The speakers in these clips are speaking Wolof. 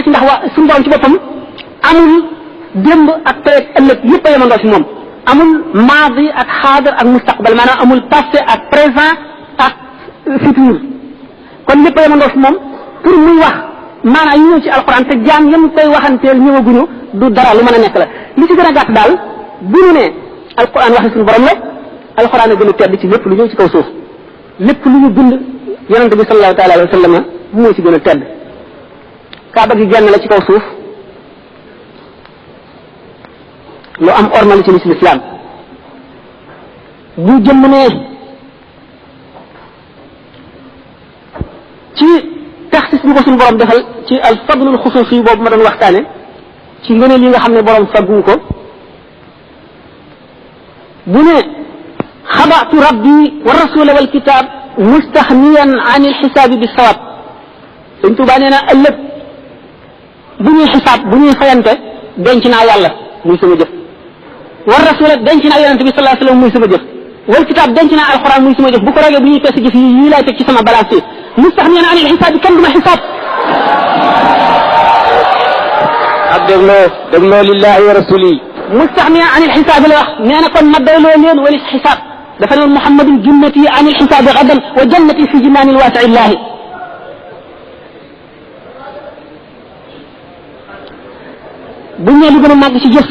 ci ndax waa suñu borom ci boppam amul démb ak tey ëllëg yëpp a yemandoo fi moom amul maadi ak xaadar ak mustaqbal maanaam amul passé ak présent ak futur kon lépp a yemandoo fi moom pour muy wax maanaam yi ñëw ci alquran te jaam yam koy waxanteel ñëwaguñu du dara lu mën a nekk la li ci gën a gàtt daal bu ñu ne alquran waxi suñu borom la alquran a gën a tedd ci lépp lu ñëw ci kaw suuf lépp lu ñu bind yonente bi sallallahu taala alayhi wa sallam moo ci gën a tedd kaaba gi genn la ci kaw suuf lu am ormal ci l'islam bu jëmm ne ci taxsis bi ko suñu borom defal ci al fadlul xusuusi boobu ma doon waxtaane ci ngëneel yi nga xam ne borom faggu ko bu ne xabaatu rabbi wa rasula wal kitab mustaxniyan an il xisaabi bi sawab Sëñ Tuubaa nee na ëllëg bu ñuy xisaab bu ñuy fayante denc naa yàlla muy sama jëf war rasula denc naa yonente bi sallallahu alayhi wasallam muy sama jëf wal kitaab denc naa alxuraan muy sama jëf bu ko rogee bu ñuy peese jëf yi yii laay teg ci sama balance yi mustaxniyan an il xisaabi kenn du ma xisaab ak dégloo lillahi wa rasuli mustaxniyan an il xisaabi la wax nee na kon ma doyloo leen wali xisaab dafa ne muhammadin junnati an il xisaabi gadan wa jannati fi jinaanil waasi illahi bu ñee lu gën a màgg ci jëf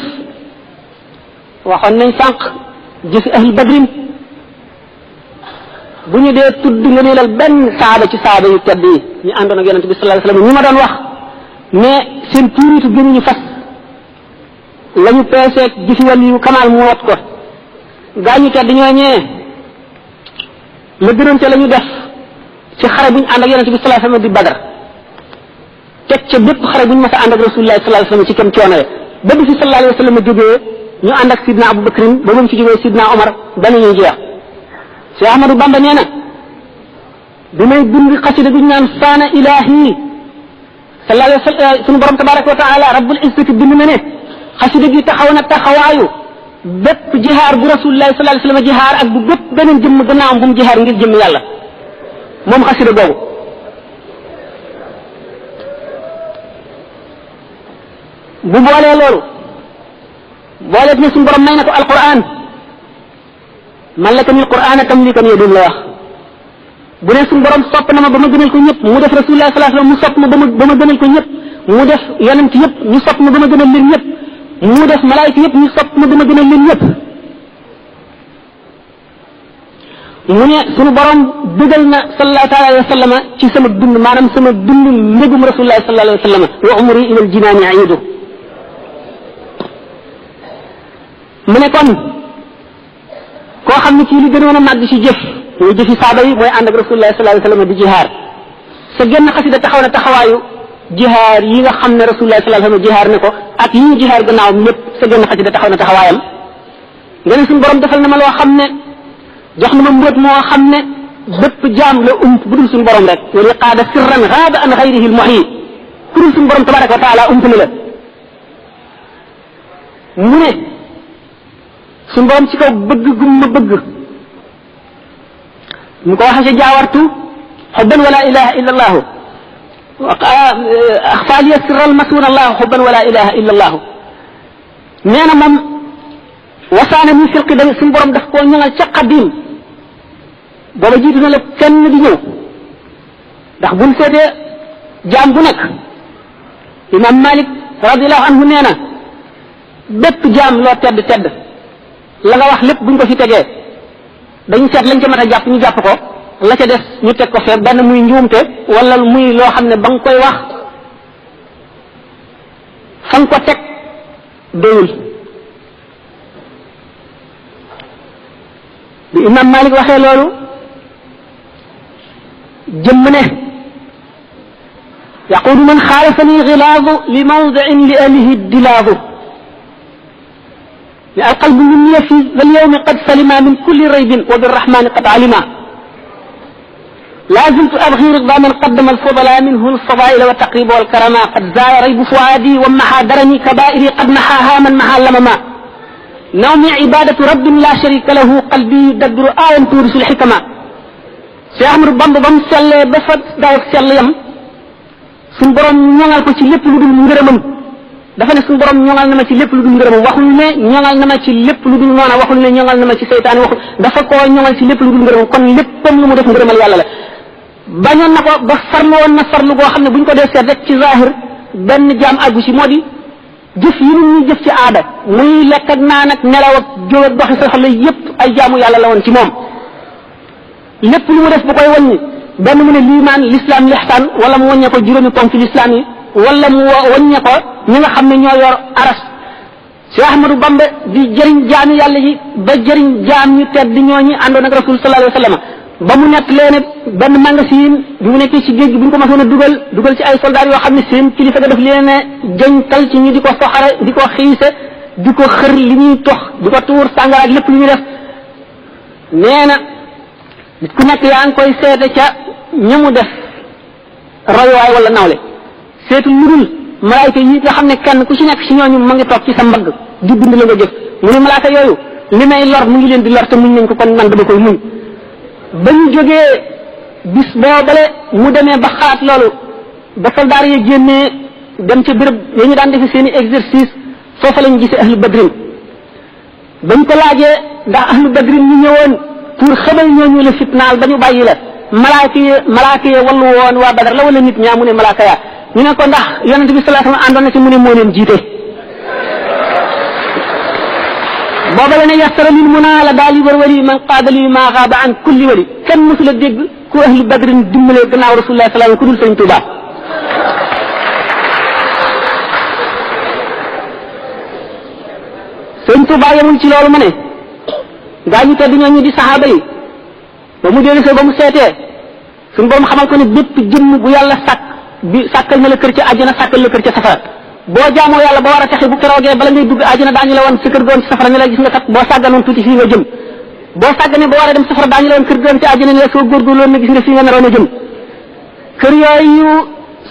waxoon nañ sànq jëfi ahli badrin bu ñu dee tudd nga neelal benn saaba ci saaba yu tedd yi ñu àndoon ak yonente bi sallallahu alayhi wasallam ñi ma doon wax mais seen tuuritu gënuñu fas la ñu peeseeg jëfi wàll yu kamaal mu wat ko gaa ñu tedd ñoo ñee la gënoon ca la ñu def ci xare bu ñu ànd ak yonente bi sallallahu alayhi wasallam di Badar teg ca bépp xare bu ñu mas a ànd ak rasulullah sallallahu alayhi wasallam ci kem coono ba bi fi sallallahu alayhi wasallam jógee ñu ànd ak sidna Abu Bakrin ba mu ci jógee sidna Omar ba nu ñuy jeex Cheikh Ahmadou Bamba nee na bi may bind xasida bi ñu naan saana ilahi sallallahu alayhi wasallam sunu borom tabaraka wa taala rabbul izzati bind na ne xasida gi taxaw na taxawaayu bépp jihaar bu rasulullah sallallahu alayhi wasallam jihaar ak bu bépp beneen jëmm gannaawam bu mu jihaar ngir jëmm yàlla moom xasida boobu bu boolee loolu booleet ne suñu borom may na ko alquran mallaka nil quran tamlikan yedun la wax bu ne suñu borom sopp na ma ba ma gënal ko ñëpp mu def rasulullah sallallahu alayhi wasallam mu sopp ma ba ma gënal ko ñëpp mu def yonent yëpp ñu sopp ma ba ma gënal leen ñëpp mu def malaayika yëpp ñu sopp ma ba ma gënal leen ñëpp mu ne suñu borom dëgal na sallallahu taala alayhi wa sallam ci sama dund maanaam sama dund mbégum rasulullah sallallahu alayhi wa sallam wa umri ilal jinaani aidu mu ne kon koo xam ne kii li gënoon a màgg ci jëf muy jëfi saaba yi mooy ànd ak rasulullah sallallahu alayhi wa sallam di jihaar sa genn xasida taxaw na taxawaayu jihaar yi nga xam ne rasulullah sallallahu alayhi wa sallam jihaar ne ko ak yi ñu jihaar gannaawam ñëpp sa genn xasida taxaw na taxawaayam nga ne suñu borom defal na ma loo xam ne jox na ma mbóot moo xam ne bépp jaam la bu dul suñu borom rek wali qaada sirran gaaba an xayrihi al muhyi ku dul suñu borom tabaraka wa taala na la mu ne suñu borom ci kaw bëgg gu ma bëgg mu ko waxee ca jaawartu xubban wala ilaha illa allahu axfa liya sirra almasuna allahu xubban wala ilaha illa allahu nee na moom wasaane mi firqi da suñu borom daf koo ñëngal ca qadim booba jiitu na la kenn di ñëw ndax buñ seetee jaam bu nekk imam Malik radiallahu anhu nee na bépp jaam loo tedd tedd la nga wax lépp buñ ko fi tegee dañu seet lañ ca mat a jàpp ñu jàpp ko la ca des ñu teg ko fee benn muy njuumte wala muy loo xam ne ba nga koy wax fa nga ko teg doyul bi imam Malik waxee loolu jëmm ne yaqulu man xaalafani gilaadu li mawdiin li alihi dilaadu القلب مني في اليوم قد سلم من كل ريب وبالرحمن قد علم لا زلت أبغي رضا من قدم الفضلاء منه الفضائل والتقريب والكرما قد زال ريب فؤادي ومحى درني كبائري قد محاها من محى لمما نومي عبادة رب لا شريك له قلبي يدبر آية تورث الحكمة Cheikh Ahmadou Bamba ba mu sellee ba fa daw sell yam suñ borom ñoŋal ko ci lépp lu dul ngërëmam dafa ne suñ borom ñoŋal na ma ci lépp lu dul ngërëmam waxul ne ñoŋal na ma ci lépp lu dul noona waxul ne ñoŋal na ma ci seytaane waxul dafa koo ñoŋal ci lépp lu dul ngërëmam kon léppam lu mu def ngërëmal yàlla la bañoon na ko ba farlu woon na farlu goo xam ne bu ñu ko dee seet rek ci zahir benn jaam àggu ci moo di jëf yi ñu jëf ci aada muy lekk ak naan ak nelaw ak jóg ak doxi soxla yépp ay jaamu yàlla la woon ci moom lépp lu mu def bu koy wàññi benn mu ne liimaan l'islam lihsaan wala mu wàññee ko juróomi ponk l'islam yi wala mu wàññee ko ñi nga xam ne ñoo yor aras Cheikh Ahmadou Bamba di jëriñ jaami yàlla yi ba jëriñ jaam ñu tedd ñooñi àndoon ak rasul sallallahu alayhi wa sallam ba mu nekk leen benn magasin bi mu nekkee ci géej gi bu ñu ko mësoon a dugal ci ay soldats yoo xam ne seen kilifa ga daf leen a jëñtal ci ñu di ko soxare di ko xiise di ko xër li ñuy tox di ko tuur sàngara ak lépp lu ñuy def nee na nit ku nekk yaa ngi koy seete ca ñamu def royuwaay wala nawle seetu lu dul malaayka yi nga xam ne kenn ku ci nekk ci ñooñu ma ngi toog ci sa mbagg di bind la nga jëf mu ne malaayka yooyu li may lor mu ngi leen di lor te muñ nañ ko kon man dama koy muñ ba ñu jógee bis boobale mu demee ba xalaat loolu ba soldaar yi génnee dem ca béréb ya ñu daan defe seen i exercice foofa lañ gisee ahlu badrin bañ ko laajee ndax ahlu badrin ñu ñëwoon pour xamal ñooñu la fitnaal ba ñu bàyyi la malaaka yi wallu woon waa badar la wala nit ñaa mu ne malaaka yaa ñu ne ko ndax yonent bi sallallahu alayhi wasallam àndoon na ci mu ne moo leen jiite booba la ne yastara lil muna la daal yi wari man qaadali maa xaaba an kulli wari kenn mësul a dégg ku ahlu badrin dimbalee gannaaw rasulullah sallallahu ku dul sëñ Tuuba sëñ Tuuba yemul ci loolu ma ne gaa ñu tedd ñooñu di saxaaba yi ba mu dellusee ba mu seetee suñu borom xamal ko ne bépp jëmm bu yàlla sàkk bi sàkkal na la kër ca àjjana sàkkal la kër ca safara boo jaamoo yàlla ba war a texe bu keroogee bala ngay dugg àjjana daañu la woon sa kër goon ci safara ne la gis nga kat boo sàgganoon tuuti fii nga jëm boo sàgganee ba war a dem safara daañu la woon kër goon ci àjjana ne la soo góorgóorloon na gis nga fii nga naroon a jëm kër yooyu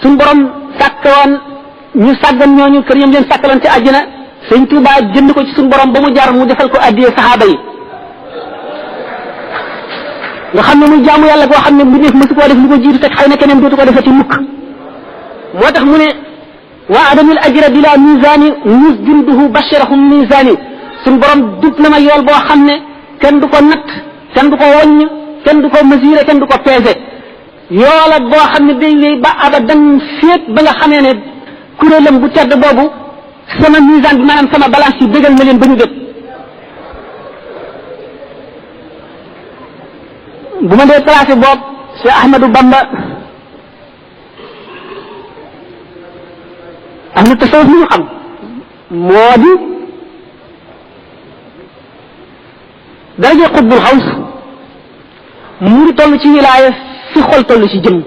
suñu borom sàkk woon ñu sàggan ñooñu kër yam leen sàkkaloon ci àjjana sëñ Tuubaa jënd ko ci suñu borom ba mu jar mu defal ko addiyee saxaaba yi nga xam ne muy jaamu yàlla goo xam ne bu def mësu koo def lu ko jiitu teg xëy na keneen dootu ko defati mukk moo tax mu ne wa adamul ajra bila misani mus junduhu bashirahum misani suñ borom dub na ma yool boo xam ne kenn du ko natt kenn du ko woññ kenn du ko mesurer kenn du ko peser yoola boo xam ne day wéy ba abadan féet ba nga xamee ne kuréelam bu tedd boobu sama misaan bi maanaam sama balance yi bégal na leen ba ñu dëpp bu ma dee classé boobu Cheikh Ahmadou Bamba am na tasawuf li ñu xam moo di daraje xutbul xaws mu ngi toll ci wilaaya fi xol toll ci jëm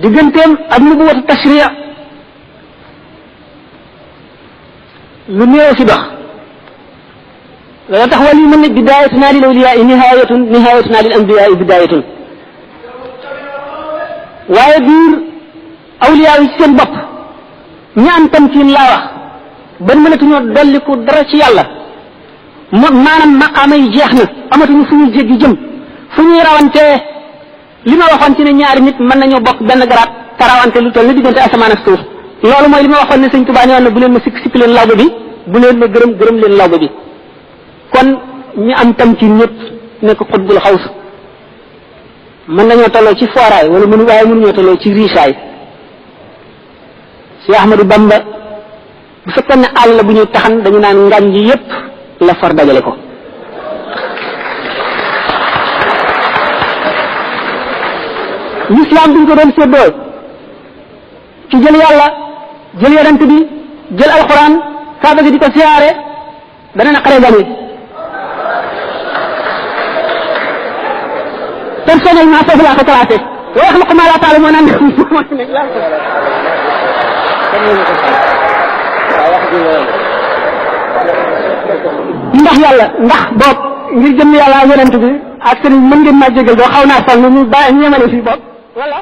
digganteem ak nubuwatu tashriya lu néew si dox loolu tax wali mën ne bidayatuna lil awliyaa nihayatun nihayatuna lil anbiyaa bidayatun waaye biir awliyaa yi ci seen bopp ñi am tamkiin laa wax ban mënatuñoo dolliku dara ci yàlla maanaam maqaama yi jeex na amatuñu fu ñuy jéggi jëm fu ñuy rawantee li ma waxoon ci ne ñaari nit mën nañoo bokk benn garaat te rawante lu toll ni diggante asamaan ak suuf loolu mooy li ma waxoon ne sëñ Tuubaa ne woon na bu leen ma sikk leen lawbe bi bu leen ma gërëm leen lawbe bi kon ñi am tamkiin ñëpp nekk xutbul xaws mën nañoo tolloo ci fooraay wala waaye mënuñoo tolloo ci riisaay Cheikh Ahmadou Bamba bu fekkoon ne àll bu ñuy taxan dañu naan ngañ ji yépp la far dajale ko l'islam duñ ko doon séddoo ci jël yàlla jël yonent bi jël alxuraan kaaba gi di ko siyaare dana naqaree gañe personnellement foofu laa ko classé wa yaxluqu maa laa ta'lamuun ndax yàlla ndax boog ngir jëm yàlla yonent bi ak seen mën ngeen maa jégal doo xaw naa sonn ñu bàyyi ñu yemale fii boog wala